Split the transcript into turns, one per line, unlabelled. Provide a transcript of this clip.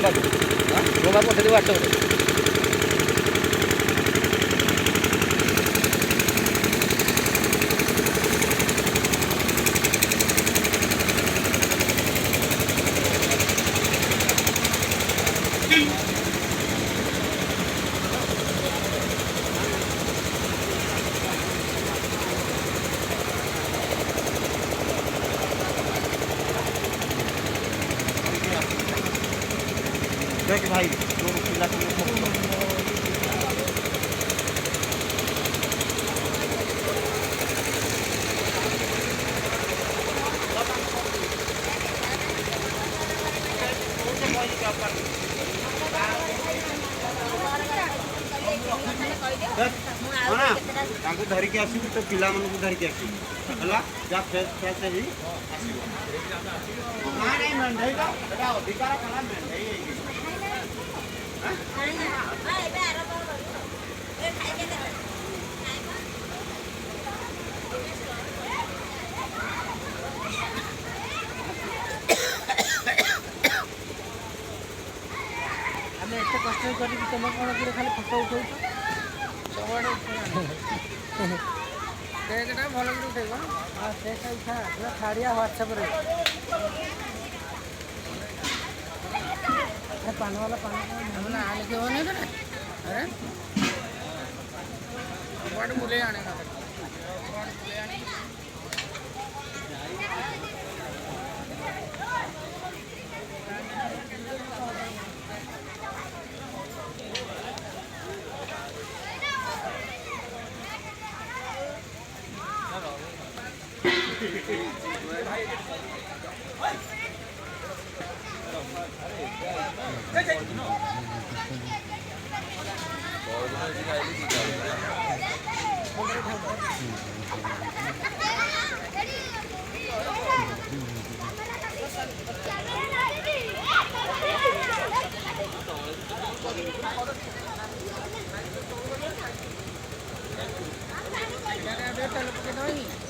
mobile पद्धती वाटतं भाई धरिकी आसू तो पिला मन को धरिकी आसू हला जा फ्रेश ही आसीबो नहीं मंडई का एटा अधिकार कला मंडई
आम एत कष्ट कर तुम कौन कि खाली फटो उठाऊ सबुटा भल उठेब हाँ सेटा उठा पूरा छाड़िया ह्वाट्सअप पान वाला पान आने के होने अरे बड़े बुले आने का Ada